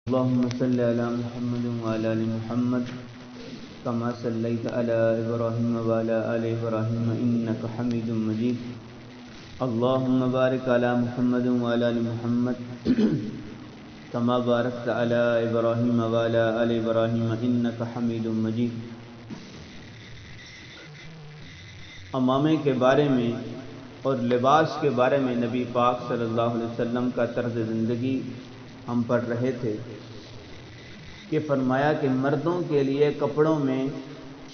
اللهم صل على محمد وعلى آل محمد كما صليت على إبراهيم وعلى آل إبراهيم إنك حميد مجيد. اللهم بارك على محمد وعلى آل محمد كما باركت على إبراهيم وعلى آل إبراهيم إنك حميد مجيد. امامے کے بارے میں اور لباس کے بارے میں نبی پاک صلی اللہ علیہ وسلم کا طرز زندگی ہم پڑھ رہے تھے کہ فرمایا کہ مردوں کے لیے کپڑوں میں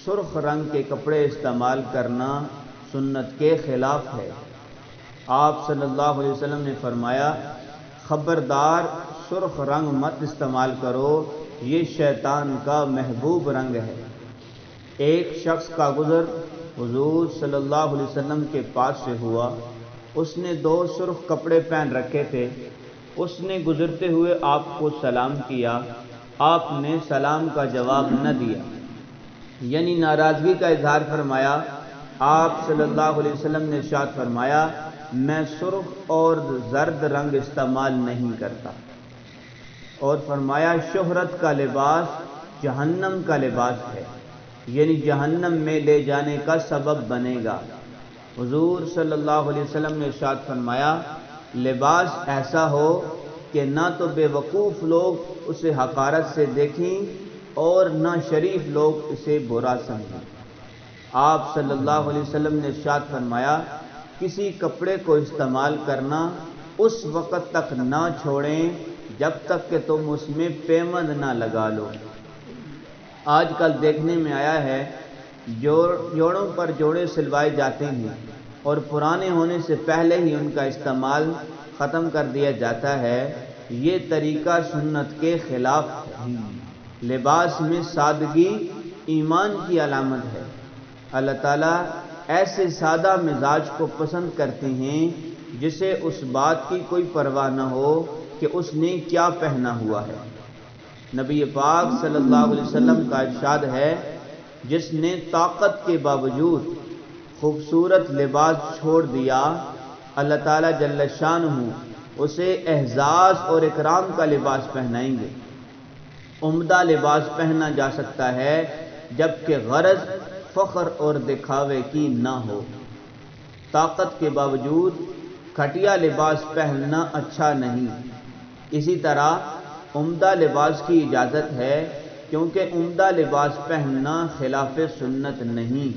سرخ رنگ کے کپڑے استعمال کرنا سنت کے خلاف ہے. آپ صلی اللہ علیہ وسلم نے فرمایا خبردار سرخ رنگ مت استعمال کرو، یہ شیطان کا محبوب رنگ ہے. ایک شخص کا گزر حضور صلی اللہ علیہ وسلم کے پاس سے ہوا. اس نے 2 سرخ کپڑے پہن رکھے تھے. اس نے گزرتے ہوئے آپ کو سلام کیا، آپ نے سلام کا جواب نہ دیا، یعنی ناراضگی کا اظہار فرمایا. آپ صلی اللہ علیہ وسلم نے ارشاد فرمایا میں سرخ اور زرد رنگ استعمال نہیں کرتا، اور فرمایا شہرت کا لباس جہنم کا لباس ہے، یعنی جہنم میں لے جانے کا سبب بنے گا. حضور صلی اللہ علیہ وسلم نے ارشاد فرمایا لباس ایسا ہو کہ نہ تو بے وقوف لوگ اسے حقارت سے دیکھیں اور نہ شریف لوگ اسے برا سمجھیں. آپ صلی اللہ علیہ وسلم نے ارشاد فرمایا کسی کپڑے کو استعمال کرنا اس وقت تک نہ چھوڑیں جب تک کہ تم اس میں پیمند نہ لگا لو. آج کل دیکھنے میں آیا ہے جوڑوں پر جوڑے سلوائے جاتے ہیں اور پرانے ہونے سے پہلے ہی ان کا استعمال ختم کر دیا جاتا ہے. یہ طریقہ سنت کے خلاف ہے. لباس میں سادگی ایمان کی علامت ہے. اللہ تعالیٰ ایسے سادہ مزاج کو پسند کرتے ہیں جسے اس بات کی کوئی پرواہ نہ ہو کہ اس نے کیا پہنا ہوا ہے. نبی پاک صلی اللہ علیہ وسلم کا ارشاد ہے جس نے طاقت کے باوجود خوبصورت لباس چھوڑ دیا اللہ تعالیٰ جل شانہ اسے اعزاز اور اکرام کا لباس پہنائیں گے. عمدہ لباس پہنا جا سکتا ہے جبکہ غرض فخر اور دکھاوے کی نہ ہو. طاقت کے باوجود گھٹیا لباس پہننا اچھا نہیں. اسی طرح عمدہ لباس کی اجازت ہے کیونکہ عمدہ لباس پہننا خلاف سنت نہیں.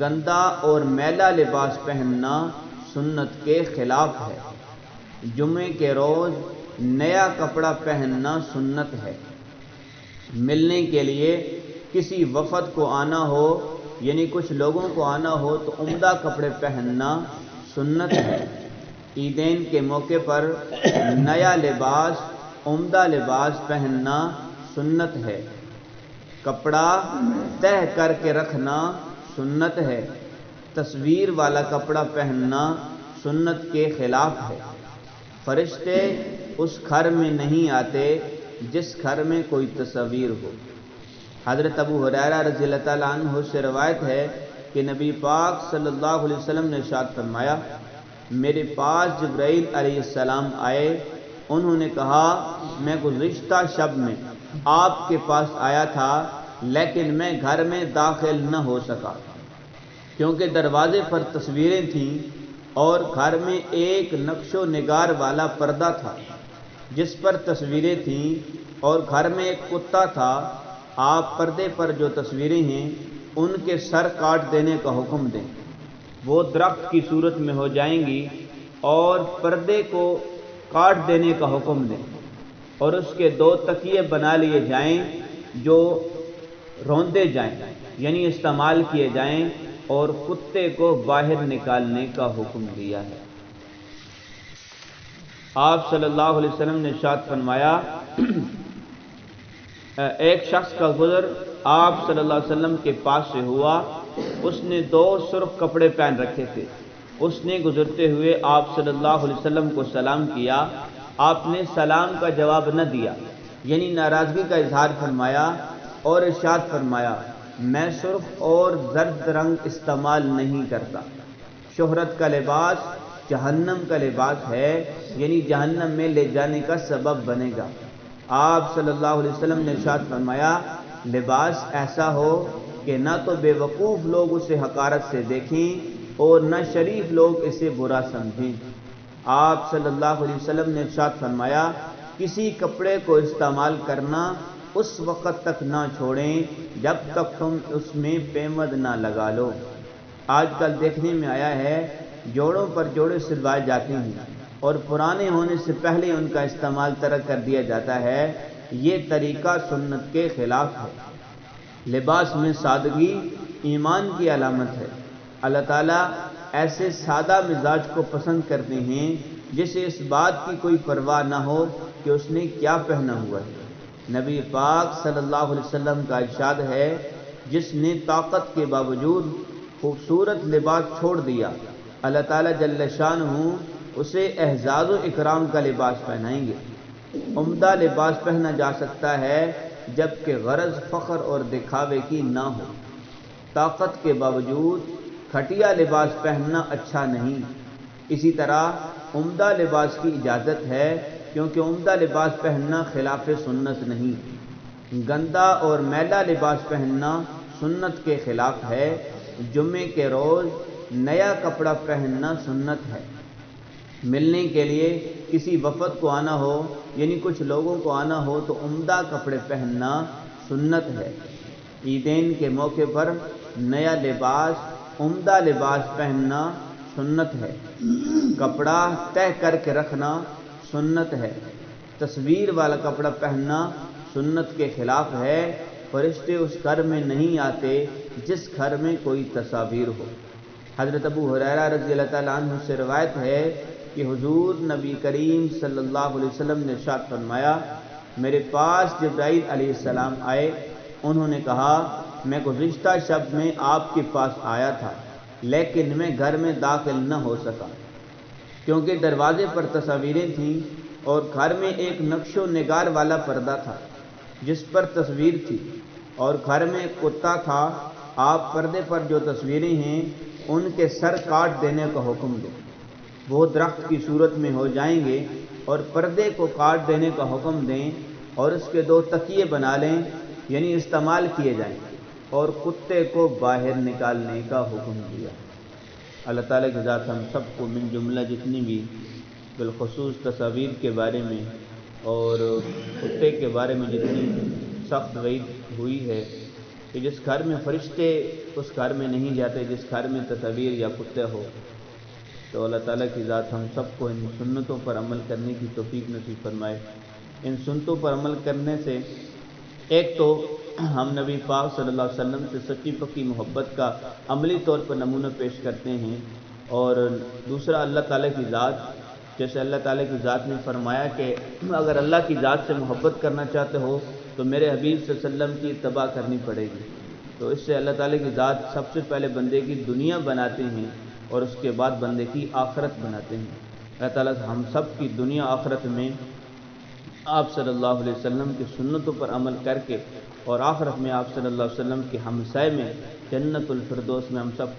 گندا اور میلا لباس پہننا سنت کے خلاف ہے. جمعے کے روز نیا کپڑا پہننا سنت ہے. ملنے کے لیے کسی وفد کو آنا ہو یعنی کچھ لوگوں کو آنا ہو تو عمدہ کپڑے پہننا سنت ہے. عیدین کے موقع پر نیا لباس عمدہ لباس پہننا سنت ہے. کپڑا تہہ کر کے رکھنا سنت ہے. تصویر والا کپڑا پہننا سنت کے خلاف ہے. فرشتے اس گھر میں نہیں آتے جس گھر میں کوئی تصویر ہو. حضرت ابو ہریرہ رضی اللہ تعالیٰ عنہ سے روایت ہے کہ نبی پاک صلی اللہ علیہ وسلم نے ارشاد فرمایا میرے پاس جبرائیل علیہ السلام آئے. انہوں نے کہا میں گزشتہ شب میں آپ کے پاس آیا تھا لیکن میں گھر میں داخل نہ ہو سکا کیونکہ دروازے پر تصویریں تھیں اور گھر میں ایک نقش و نگار والا پردہ تھا جس پر تصویریں تھیں اور گھر میں ایک کتا تھا. آپ پردے پر جو تصویریں ہیں ان کے سر کاٹ دینے کا حکم دیں. وہ درخت کی صورت میں ہو جائیں گی اور پردے کو کاٹ دینے کا حکم دیں اور اس کے 2 تکیے بنا لیے جائیں جو روندے جائیں یعنی استعمال کیے جائیں اور کتے کو باہر نکالنے کا حکم دیا ہے. آپ صلی اللہ علیہ وسلم نے ارشاد فرمایا ایک شخص کا گزر آپ صلی اللہ علیہ وسلم کے پاس سے ہوا. اس نے 2 سرخ کپڑے پہن رکھے تھے. اس نے گزرتے ہوئے آپ صلی اللہ علیہ وسلم کو سلام کیا. آپ نے سلام کا جواب نہ دیا یعنی ناراضگی کا اظہار فرمایا اور ارشاد فرمایا میں سرخ اور زرد رنگ استعمال نہیں کرتا. شہرت کا لباس جہنم کا لباس ہے یعنی جہنم میں لے جانے کا سبب بنے گا. آپ صلی اللہ علیہ وسلم نے ارشاد فرمایا لباس ایسا ہو کہ نہ تو بے وقوف لوگ اسے حقارت سے دیکھیں اور نہ شریف لوگ اسے برا سمجھیں۔ آپ صلی اللہ علیہ وسلم نے ارشاد فرمایا کسی کپڑے کو استعمال کرنا اس وقت تک نہ چھوڑیں جب تک تم اس میں پیمد نہ لگا لو۔ آج کل دیکھنے میں آیا ہے جوڑوں پر جوڑے سلوائے جاتے ہیں اور پرانے ہونے سے پہلے ان کا استعمال ترک کر دیا جاتا ہے۔ یہ طریقہ سنت کے خلاف ہے۔ لباس میں سادگی ایمان کی علامت ہے۔ اللہ تعالیٰ ایسے سادہ مزاج کو پسند کرتے ہیں جسے اس بات کی کوئی پرواہ نہ ہو کہ اس نے کیا پہنا ہوا ہے۔ نبی پاک صلی اللہ علیہ وسلم کا ارشاد ہے جس نے طاقت کے باوجود خوبصورت لباس چھوڑ دیا اللہ تعالیٰ جل شانہ اسے اعزاز و اکرام کا لباس پہنائیں گے۔ عمدہ لباس پہنا جا سکتا ہے جبکہ غرض فخر اور دکھاوے کی نہ ہو۔ طاقت کے باوجود گھٹیا لباس پہننا اچھا نہیں۔ اسی طرح عمدہ لباس کی اجازت ہے کیونکہ عمدہ لباس پہننا خلاف سنت نہیں۔ گندا اور میلا لباس پہننا سنت کے خلاف ہے۔ جمعے کے روز نیا کپڑا پہننا سنت ہے۔ ملنے کے لیے کسی وفد کو آنا ہو یعنی کچھ لوگوں کو آنا ہو تو عمدہ کپڑے پہننا سنت ہے۔ عیدین کے موقع پر نیا لباس عمدہ لباس پہننا سنت ہے۔ کپڑا طے کر کے رکھنا سنت ہے۔ تصویر والا کپڑا پہننا سنت کے خلاف ہے۔ فرشتے اس گھر میں نہیں آتے جس گھر میں کوئی تصاویر ہو۔ حضرت ابو ہریرہ رضی اللہ تعالیٰ عنہ سے روایت ہے کہ حضور نبی کریم صلی اللہ علیہ وسلم نے ارشاد فرمایا میرے پاس جبرائیل علیہ السلام آئے، انہوں نے کہا میں گزشتہ شب میں آپ کے پاس آیا تھا لیکن میں گھر میں داخل نہ ہو سکا کیونکہ دروازے پر تصاویریں تھیں اور گھر میں ایک نقش و نگار والا پردہ تھا جس پر تصویر تھی اور گھر میں ایک کتا تھا۔ آپ پردے پر جو تصویریں ہیں ان کے سر کاٹ دینے کا حکم دیں، وہ درخت کی صورت میں ہو جائیں گے، اور پردے کو کاٹ دینے کا حکم دیں اور اس کے 2 تکیے بنا لیں یعنی استعمال کیے جائیں، اور کتے کو باہر نکالنے کا حکم دیا۔ اللہ تعالیٰ کی ذات ہم سب کو من جملہ جتنی بھی بالخصوص تصاویر کے بارے میں اور کتے کے بارے میں جتنی سخت وعید ہوئی ہے کہ جس گھر میں فرشتے اس گھر میں نہیں جاتے جس گھر میں تصاویر یا کتے ہو، تو اللہ تعالیٰ کی ذات ہم سب کو ان سنتوں پر عمل کرنے کی توفیق نصیب فرمائے۔ ان سنتوں پر عمل کرنے سے ایک تو ہم نبی پاک صلی اللہ علیہ وسلم سے سچی پکی محبت کا عملی طور پر نمونہ پیش کرتے ہیں، اور دوسرا اللہ تعالیٰ کی ذات، جیسے اللہ تعالیٰ کی ذات نے فرمایا کہ اگر اللہ کی ذات سے محبت کرنا چاہتے ہو تو میرے حبیب صلی اللہ علیہ وسلم کی اتباع کرنی پڑے گی۔ تو اس سے اللہ تعالیٰ کی ذات سب سے پہلے بندے کی دنیا بناتے ہیں اور اس کے بعد بندے کی آخرت بناتے ہیں۔ اللہ تعالیٰ ہم سب کی دنیا آخرت میں آپ صلی اللہ علیہ وسلم کی سنتوں پر عمل کر کے اور آخرت میں آپ صلی اللہ علیہ وسلم کے ہمسائے میں جنت الفردوس میں ہم سب